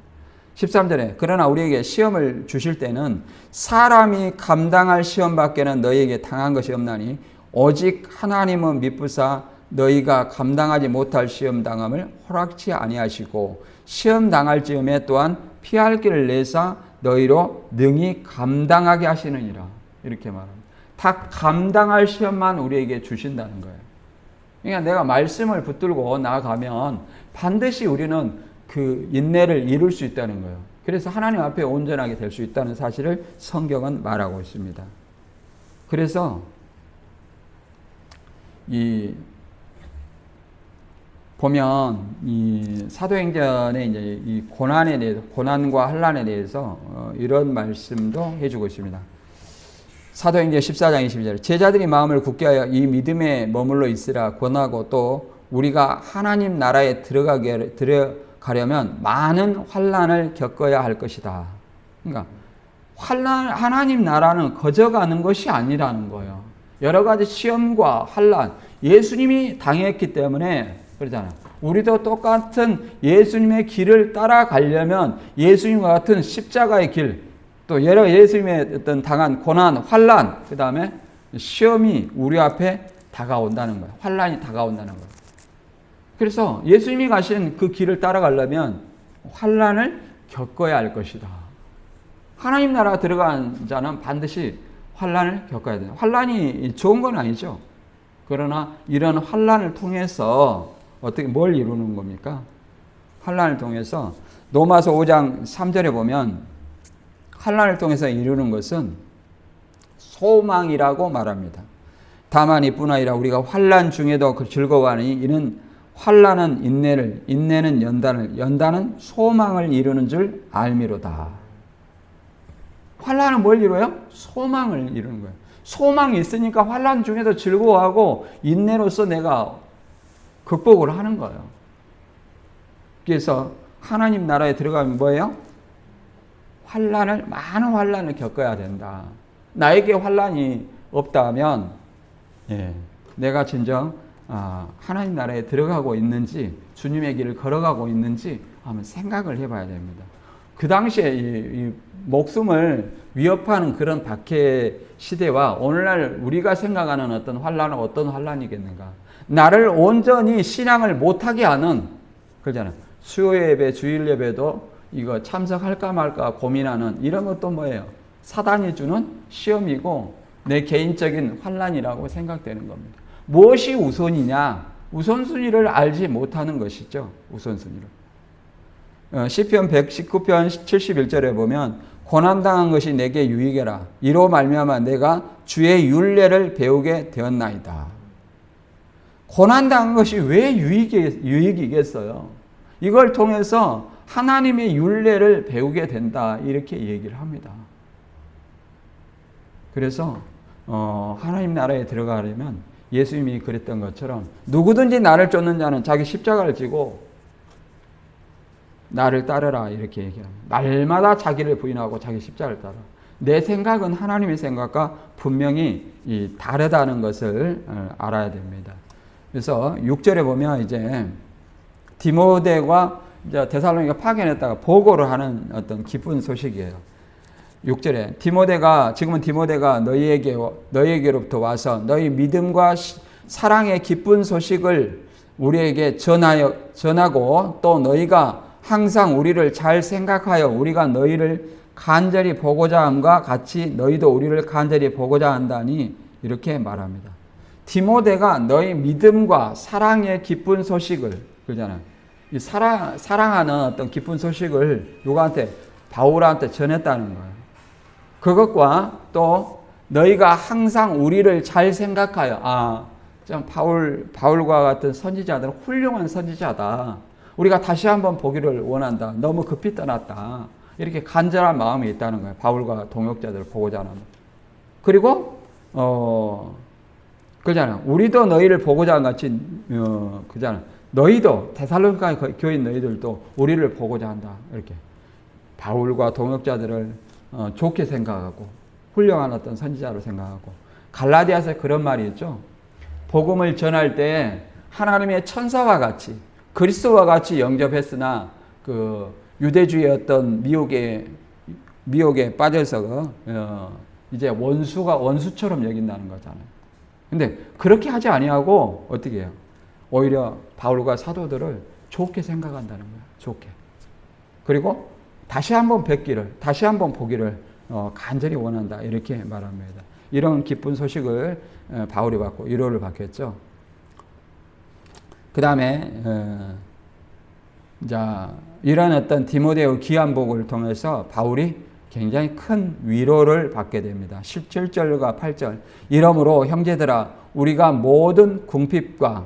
A: 13절에 그러나 우리에게 시험을 주실 때는 사람이 감당할 시험밖에는 너희에게 당한 것이 없나니 오직 하나님은 미쁘사 너희가 감당하지 못할 시험 당함을 허락치 아니하시고 시험 당할 즈음에 또한 피할 길을 내사 너희로 능히 감당하게 하시느니라. 이렇게 말합니다. 다 감당할 시험만 우리에게 주신다는 거예요. 그러니까 내가 말씀을 붙들고 나아가면 반드시 우리는 그 인내를 이룰 수 있다는 거예요. 그래서 하나님 앞에 온전하게 될 수 있다는 사실을 성경은 말하고 있습니다. 그래서 보면 이 사도행전의 이제 이 고난에 대해서, 고난과 환난에 대해서 이런 말씀도 해주고 있습니다. 사도행전 14장 22절 제자들이 마음을 굳게 하여 이 믿음에 머물러 있으라 권하고 또 우리가 하나님 나라에 들어가려면 많은 환난을 겪어야 할 것이다. 그러니까 하나님 나라는 거저가는 것이 아니라는 거예요. 여러 가지 시험과 환난 예수님이 당했기 때문에 그러잖아요. 우리도 똑같은 예수님의 길을 따라가려면 예수님과 같은 십자가의 길, 또 여러 예수님의 어떤 당한 고난, 환난, 그 다음에 시험이 우리 앞에 다가온다는 거예요. 환난이 다가온다는 거예요. 그래서 예수님이 가신 그 길을 따라가려면 환난을 겪어야 할 것이다. 하나님 나라 들어간 자는 반드시 환난을 겪어야 돼요. 환난이 좋은 건 아니죠. 그러나 이런 환난을 통해서 어떻게 뭘 이루는 겁니까? 환난을 통해서 로마서 5장 3절에 보면 환난을 통해서 이루는 것은 소망이라고 말합니다. 다만 이뿐 아니라 우리가 환난 중에도 즐거워하니 이는 환난은 인내를, 인내는 연단을, 연단은 소망을 이루는 줄 알미로다. 환난은 뭘 이루어요? 소망을 이루는 거예요. 소망이 있으니까 환난 중에도 즐거워하고 인내로서 내가 극복을 하는 거예요. 그래서 하나님 나라에 들어가면 뭐예요? 많은 환난을 겪어야 된다. 나에게 환난이 없다면 내가 진정 하나님 나라에 들어가고 있는지 주님의 길을 걸어가고 있는지 한번 생각을 해봐야 됩니다. 그 당시에 이 목숨을 위협하는 그런 박해 시대와 오늘날 우리가 생각하는 어떤 환난은 어떤 환난이겠는가? 나를 온전히 신앙을 못하게 하는 그러잖아요. 수요 예배, 주일 예배도 이거 참석할까 말까 고민하는 이런 것도 뭐예요? 사단이 주는 시험이고 내 개인적인 환난이라고 생각되는 겁니다. 무엇이 우선이냐? 우선순위를 알지 못하는 것이죠. 우선순위를. 시편 119편 71절에 보면 고난당한 것이 내게 유익이라 이로 말미암아 내가 주의 율례를 배우게 되었나이다. 고난당한 것이 왜 유익이겠어요? 이걸 통해서 하나님의 율례를 배우게 된다 이렇게 얘기를 합니다. 그래서 하나님 나라에 들어가려면 예수님이 그랬던 것처럼 누구든지 나를 쫓는 자는 자기 십자가를 지고 나를 따르라 이렇게 얘기합니다. 날마다 자기를 부인하고 자기 십자가를 따라. 내 생각은 하나님의 생각과 분명히 다르다는 것을 알아야 됩니다. 그래서 6절에 보면 이제 디모데가 이제 데살로니가 파견했다가 보고를 하는 어떤 기쁜 소식이에요. 6절에 지금은 디모데가 너희에게로부터 와서 너희 믿음과 사랑의 기쁜 소식을 우리에게 전하고 또 너희가 항상 우리를 잘 생각하여 우리가 너희를 간절히 보고자 함과 같이 너희도 우리를 간절히 보고자 한다니 이렇게 말합니다. 디모데가 너희 믿음과 사랑의 기쁜 소식을 그러잖아요. 이 사랑하는 어떤 기쁜 소식을 누구한테? 바울한테 전했다는 거예요. 그것과 또 너희가 항상 우리를 잘 생각하여 좀 바울과 같은 선지자들은 훌륭한 선지자다. 우리가 다시 한번 보기를 원한다. 너무 급히 떠났다. 이렇게 간절한 마음이 있다는 거예요. 바울과 동역자들을 보고자 하는. 그리고 그잖아. 우리도 너희를 보고자 한 같이 그잖아. 너희도 데살로니가 교인 너희들도 우리를 보고자 한다. 이렇게 바울과 동역자들을 좋게 생각하고 훌륭한 어떤 선지자로 생각하고 갈라디아서에 그런 말이 있죠. 복음을 전할 때 하나님의 천사와 같이 그리스도와 같이 영접했으나 그 유대주의 어떤 미혹에 빠져서 이제 원수처럼 여긴다는 거잖아요. 근데 그렇게 하지 아니하고 어떻게 해요? 오히려 바울과 사도들을 좋게 생각한다는 거예요. 좋게. 그리고 다시 한번 뵙기를, 다시 한번 보기를 간절히 원한다. 이렇게 말합니다. 이런 기쁜 소식을 바울이 받고 위로를 받겠죠. 그 다음에 이런 어떤 디모데의 귀한 복을 통해서 바울이 굉장히 큰 위로를 받게 됩니다. 17절과 8절. 이러므로 형제들아 우리가 모든 궁핍과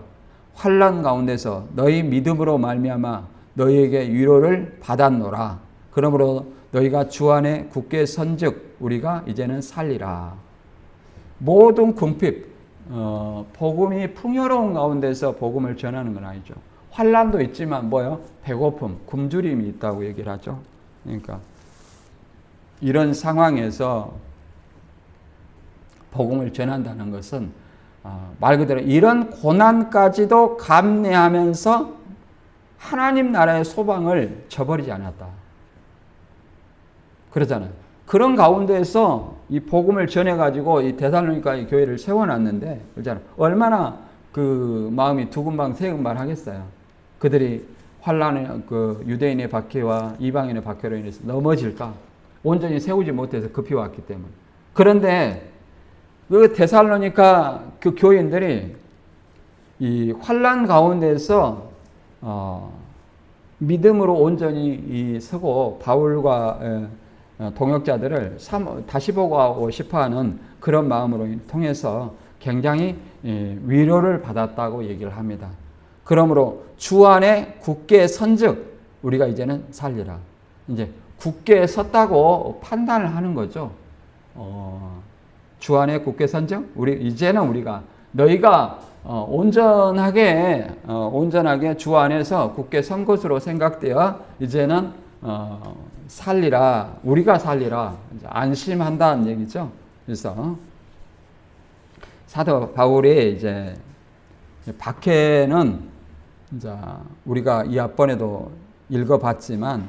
A: 환난 가운데서 너희 믿음으로 말미암아 너희에게 위로를 받았노라. 그러므로 너희가 주 안에 굳게 선즉 우리가 이제는 살리라. 모든 궁핍, 복음이 풍요로운 가운데서 복음을 전하는 건 아니죠. 환난도 있지만 뭐요? 배고픔, 굶주림이 있다고 얘기를 하죠. 그러니까 이런 상황에서 복음을 전한다는 것은 말 그대로 이런 고난까지도 감내하면서 하나님 나라의 소망을 저버리지 않았다. 그러잖아요. 그런 가운데에서 이 복음을 전해가지고 이 데살로니가 교회를 세워놨는데, 그렇잖아요. 얼마나 그 마음이 두근방 세근방 하겠어요. 그들이 환란의 그 유대인의 박해와 이방인의 박해로 인해서 넘어질까? 온전히 세우지 못해서 급히 왔기 때문에. 그런데 그 데살로니가 그 교인들이 이 환란 가운데서 믿음으로 온전히 서고 바울과 동역자들을 다시 보고 싶어하는 그런 마음으로 통해서 굉장히 위로를 받았다고 얘기를 합니다. 그러므로 주 안에 굳게 선즉 우리가 이제는 살리라. 이제 굳게 섰다고 판단을 하는 거죠. 주 안에 굳게 선즉 이제는 우리가 너희가 온전하게 주 안에서 굳게 선 것으로 생각되어 이제는 살리라. 우리가 살리라. 이제 안심한다는 얘기죠. 그래서 사도 바울이 이제 박해는 이제 우리가 이 앞번에도 읽어봤지만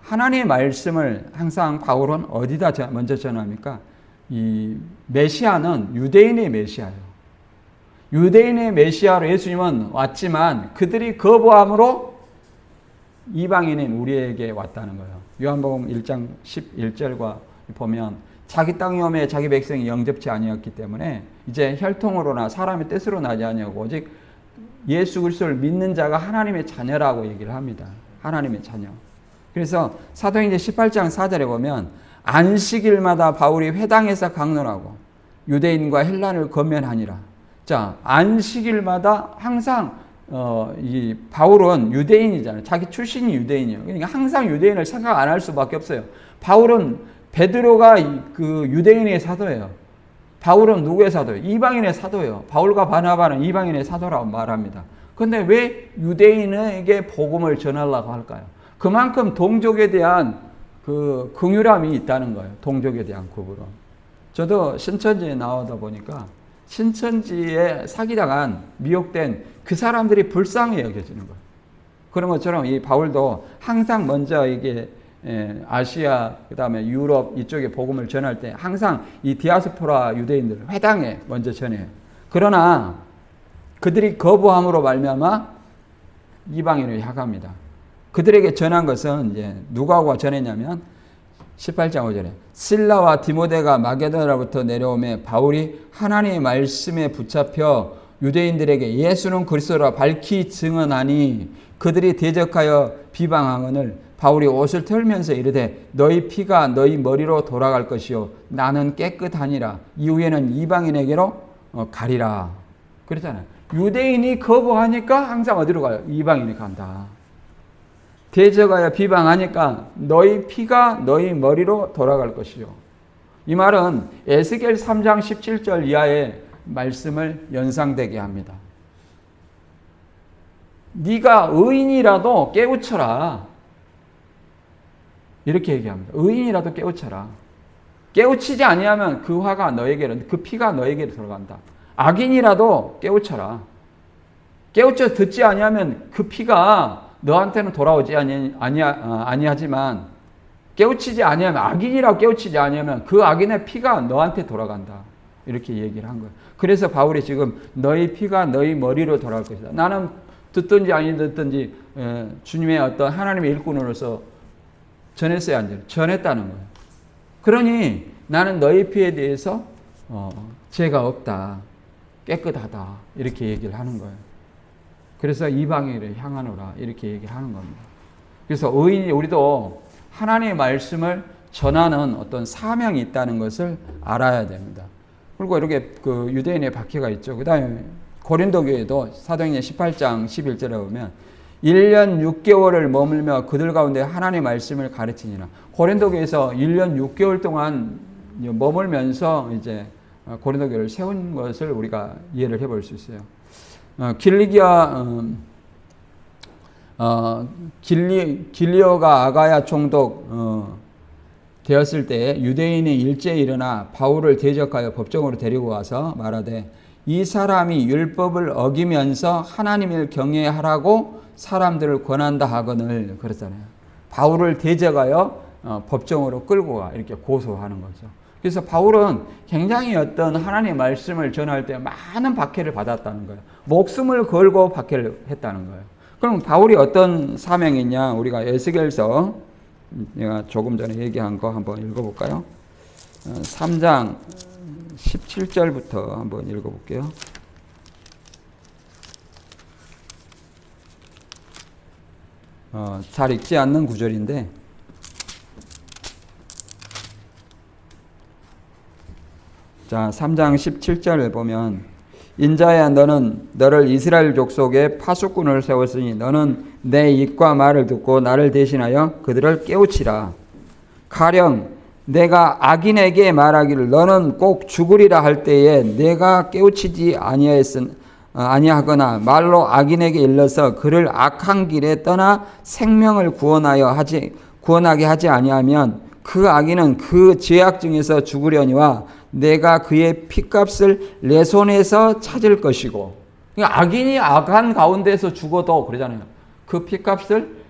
A: 하나님의 말씀을 항상 바울은 어디다 먼저 전합니까? 이 메시아는 유대인의 메시아예요. 유대인의 메시아로 예수님은 왔지만 그들이 거부함으로 이방인인 우리에게 왔다는 거예요. 요한복음 1장 11절과 보면 자기 땅이 오매 자기 백성이 영접치 아니었기 때문에 이제 혈통으로나 사람의 뜻으로 나지 아니하고 오직 예수 그리스도를 믿는 자가 하나님의 자녀라고 얘기를 합니다. 하나님의 자녀. 그래서 사도행전 18장 4절에 보면 안식일마다 바울이 회당에서 강론하고 유대인과 헬란을 권면하니라. 자, 안식일마다 항상 이 바울은 유대인이잖아요. 자기 출신이 유대인이에요. 그러니까 항상 유대인을 생각 안 할 수밖에 없어요. 바울은 베드로가 그 유대인의 사도예요. 바울은 누구의 사도예요? 이방인의 사도예요. 바울과 바나바는 이방인의 사도라고 말합니다. 그런데 왜 유대인에게 복음을 전하려고 할까요? 그만큼 동족에 대한 그 긍휼함이 있다는 거예요. 동족에 대한 구분은. 저도 신천지에 나오다 보니까 신천지에 사기당한 미혹된 그 사람들이 불쌍히 여겨지는 거예요. 그런 것처럼 이 바울도 항상 먼저 이게 아시아 그다음에 유럽 이쪽에 복음을 전할 때 항상 이 디아스포라 유대인들을 회당에 먼저 전해요. 그러나 그들이 거부함으로 말미암아 이방인을 향합니다. 그들에게 전한 것은 이제 누구하고 전했냐면 18장 5절에 실라와 디모데가 마게도냐로부터 내려오매 바울이 하나님의 말씀에 붙잡혀 유대인들에게 예수는 그리스도라 밝히 증언하니 그들이 대적하여 비방하거늘 바울이 옷을 털면서 이르되 너희 피가 너희 머리로 돌아갈 것이요 나는 깨끗하니라 이후에는 이방인에게로 가리라. 그렇잖아요. 유대인이 거부하니까 항상 어디로 가요? 이방인이 간다. 대적하여 비방하니까 너희 피가 너희 머리로 돌아갈 것이요. 이 말은 에스겔 3장 17절 이하의 말씀을 연상되게 합니다. 네가 의인이라도 깨우쳐라. 이렇게 얘기합니다. 의인이라도 깨우쳐라. 깨우치지 아니하면 그 화가 너에게로, 그 피가 너에게로 들어간다. 악인이라도 깨우쳐라. 깨우쳐 듣지 아니하면 그 피가 너한테는 돌아오지 아니하지만 깨우치지 아니하면 악인이라고 깨우치지 아니하면 그 악인의 피가 너한테 돌아간다. 이렇게 얘기를 한 거예요. 그래서 바울이 지금 너희 피가 너희 머리로 돌아갈 것이다. 나는 듣든지 아니 듣든지 주님의 어떤 하나님의 일꾼으로서 전했어야 안 돼요. 전했다는 거예요. 그러니 나는 너희 피에 대해서 죄가 없다. 깨끗하다. 이렇게 얘기를 하는 거예요. 그래서 이방인을 향하노라. 이렇게 얘기를 하는 겁니다. 그래서 우리도 하나님의 말씀을 전하는 어떤 사명이 있다는 것을 알아야 됩니다. 그리고 이렇게 그 유대인의 박해가 있죠. 그 다음에 고린도 교회도 사도행전 18장 11절에 보면 1년 6개월을 머물며 그들 가운데 하나님의 말씀을 가르치니라. 고린도 교회에서 1년 6개월 동안 머물면서 이제 고린도 교회를 세운 것을 우리가 이해를 해볼 수 있어요. 길리오가 아가야 총독 되었을 때 유대인이 일제에 일어나 바울을 대적하여 법정으로 데리고 와서 말하되 이 사람이 율법을 어기면서 하나님을 경외하라고 사람들을 권한다 하거늘 그랬잖아요. 바울을 대적하여 법정으로 끌고 가 이렇게 고소하는 거죠. 그래서 바울은 굉장히 어떤 하나님의 말씀을 전할 때 많은 박해를 받았다는 거예요. 목숨을 걸고 박해를 했다는 거예요. 그럼 바울이 어떤 사명이 있냐? 우리가 에스겔서 내가 조금 전에 얘기한 거 한번 읽어볼까요? 3장 17절부터 한번 읽어볼게요. 잘 읽지 않는 구절인데 자, 3장 17절을 보면 인자야 너는 너를 이스라엘 족속의 파수꾼을 세웠으니 너는 내 입과 말을 듣고 나를 대신하여 그들을 깨우치라. 가령 내가 악인에게 말하기를 너는 꼭 죽으리라 할 때에 내가 깨우치지 아니하거나 말로 악인에게 일러서 그를 악한 길에 떠나 생명을 구원하게 하지 아니하면 그 악인은 그 죄악 중에서 죽으려니와 내가 그의 핏값을 내 손에서 찾을 것이고. 그러니까 악인이 악한 가운데서 죽어도 그러잖아요. 그 핏값을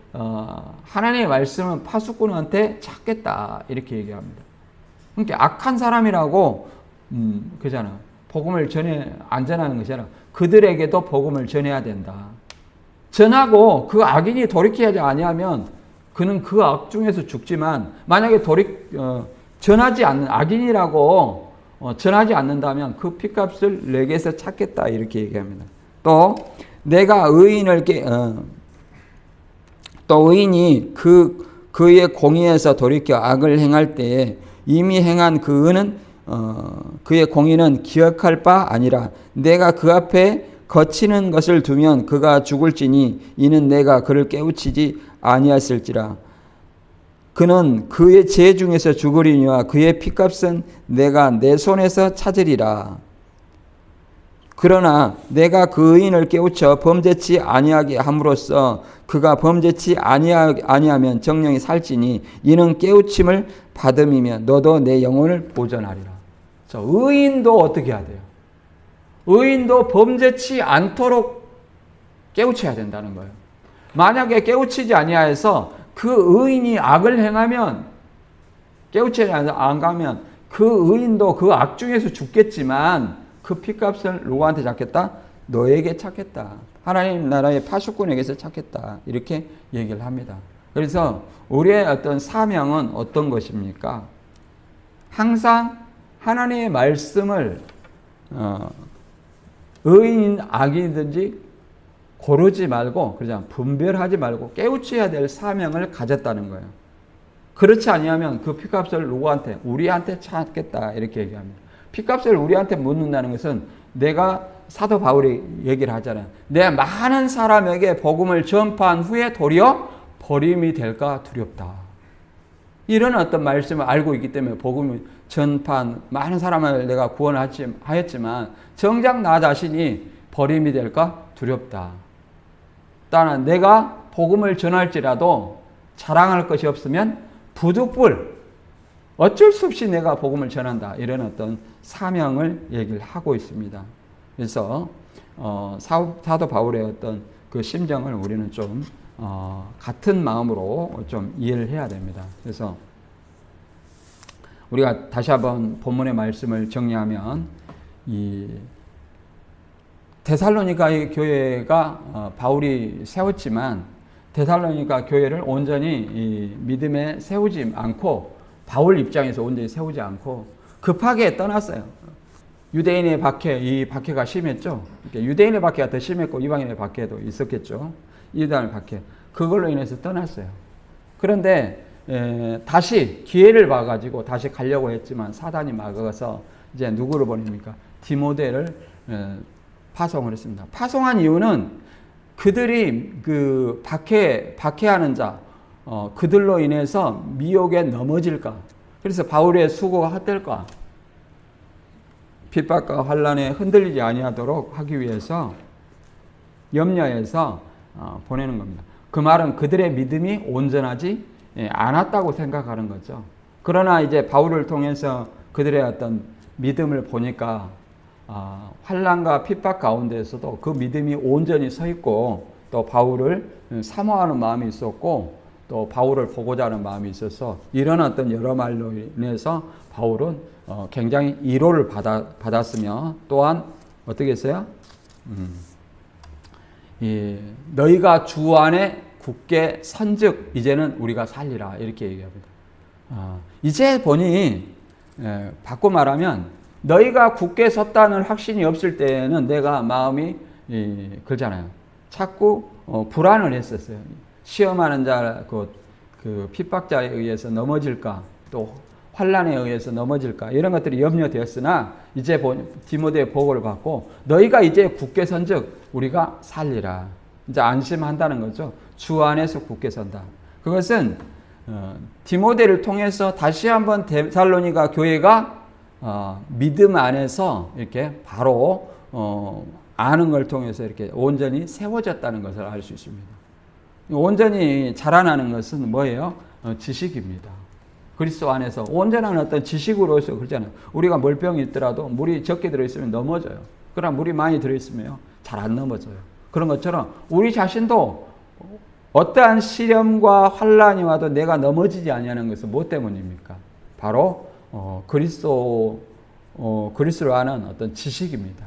A: 하나님의 말씀은 파수꾼한테 찾겠다 이렇게 얘기합니다. 그러니까 악한 사람이라고 그잖아. 복음을 안 전하는 것이잖아. 그들에게도 복음을 전해야 된다. 전하고 그 악인이 돌이키지 아니하면 그는 그 악 중에서 죽지만 만약에 전하지 않는 악인이라고 전하지 않는다면 그 핏값을 내게서 찾겠다 이렇게 얘기합니다. 또 내가 또 의인이 그의 공의에서 돌이켜 악을 행할 때에 이미 행한 그 의는 그의 공의는 기억할 바 아니라 내가 그 앞에 거치는 것을 두면 그가 죽을지니 이는 내가 그를 깨우치지 아니했을지라. 그는 그의 죄 중에서 죽으리니와 그의 핏값은 내가 내 손에서 찾으리라. 그러나 내가 그 의인을 깨우쳐 범죄치 아니하게 함으로써 그가 범죄치 아니하면 정령이 살지니 이는 깨우침을 받음이며 너도 내 영혼을 보전하리라. 의인도 어떻게 해야 돼요? 의인도 범죄치 않도록 깨우쳐야 된다는 거예요. 만약에 깨우치지 아니하여서 그 의인이 악을 행하면 깨우치지 안 가면 그 의인도 그 악 중에서 죽겠지만 그 핏값을 누구한테 찾겠다? 너에게 찾겠다. 하나님 나라의 파수꾼에게서 찾겠다. 이렇게 얘기를 합니다. 그래서 우리의 어떤 사명은 어떤 것입니까? 항상 하나님의 말씀을 의인 악이든지 고르지 말고 그냥 분별하지 말고 깨우쳐야 될 사명을 가졌다는 거예요. 그렇지 아니하면 그 핏값을 누구한테? 우리한테 찾겠다 이렇게 얘기합니다. 핏값을 우리한테 묻는다는 것은 내가 사도 바울이 얘기를 하잖아요. 내 많은 사람에게 복음을 전파한 후에 도리어 버림이 될까 두렵다. 이런 어떤 말씀을 알고 있기 때문에 복음을 전파한 많은 사람을 내가 구원하였지만 정작 나 자신이 버림이 될까 두렵다. 또한 내가 복음을 전할지라도 자랑할 것이 없으면 부득불 어쩔 수 없이 내가 복음을 전한다. 이런 어떤 사명을 얘기를 하고 있습니다. 그래서 사도 바울의 어떤 그 심정을 우리는 좀 같은 마음으로 좀 이해를 해야 됩니다. 그래서 우리가 다시 한번 본문의 말씀을 정리하면 이 데살로니가의 교회가 바울이 세웠지만 데살로니가 교회를 온전히 이 믿음에 세우지 않고 바울 입장에서 온전히 세우지 않고 급하게 떠났어요. 유대인의 박해, 이 박해가 심했죠. 유대인의 박해가 더 심했고 이방인의 박해도 있었겠죠. 이단의 박해. 그걸로 인해서 떠났어요. 그런데 다시 기회를 봐가지고 다시 가려고 했지만 사단이 막아서 이제 누구를 보냅니까? 디모데를 파송을 했습니다. 파송한 이유는 그들이 그 박해하는 자, 그들로 인해서 미혹에 넘어질까? 그래서 바울의 수고가 헛될까? 핍박과 환난에 흔들리지 아니하도록 하기 위해서 염려해서 보내는 겁니다. 그 말은 그들의 믿음이 온전하지 않았다고 생각하는 거죠. 그러나 이제 바울을 통해서 그들의 어떤 믿음을 보니까 환난과 핍박 가운데에서도 그 믿음이 온전히 서 있고 또 바울을 사모하는 마음이 있었고 또 바울을 보고자 하는 마음이 있어서 이런 어떤 여러 말로 인해서 바울은 굉장히 위로를 받았으며 또한 어떻게 했어요? 너희가 주 안에 굳게 선즉 이제는 우리가 살리라 이렇게 얘기합니다. 이제 보니 바꿔 말하면 너희가 굳게 섰다는 확신이 없을 때는 내가 마음이 그러잖아요. 자꾸 불안을 했었어요. 시험하는 자, 그 핍박자에 의해서 넘어질까 또 환난에 의해서 넘어질까 이런 것들이 염려되었으나 이제 디모데의 보고를 받고 너희가 이제 굳게 선즉 우리가 살리라. 이제 안심한다는 거죠. 주 안에서 굳게 선다. 그것은 디모데를 통해서 다시 한번 데살로니가 교회가 믿음 안에서 이렇게 바로 아는 걸 통해서 이렇게 온전히 세워졌다는 것을 알 수 있습니다. 온전히 자라나는 것은 뭐예요? 지식입니다. 그리스도 안에서 온전한 어떤 지식으로서 그렇잖아요. 우리가 물병이 있더라도 물이 적게 들어있으면 넘어져요. 그러나 물이 많이 들어있으면 잘 안 넘어져요. 그런 것처럼 우리 자신도 어떠한 시련과 환란이 와도 내가 넘어지지 아니하는 것은 무엇 때문입니까? 바로 그리스도를 아는 어떤 지식입니다.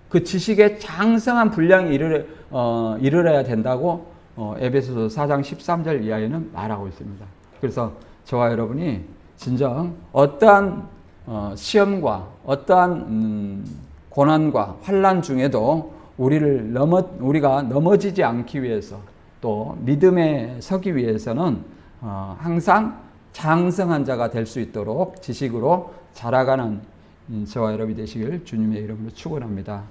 A: 그 지식에 장성한 분량이 이르러야 된다고 에베소서 4장 13절 이하에는 말하고 있습니다. 그래서 저와 여러분이 진정 어떠한 시험과 어떠한 고난과 환난 중에도 우리가 넘어지지 않기 위해서 또 믿음에 서기 위해서는 항상 장성한 자가 될 수 있도록 지식으로 자라가는 저와 여러분이 되시길 주님의 이름으로 축원합니다.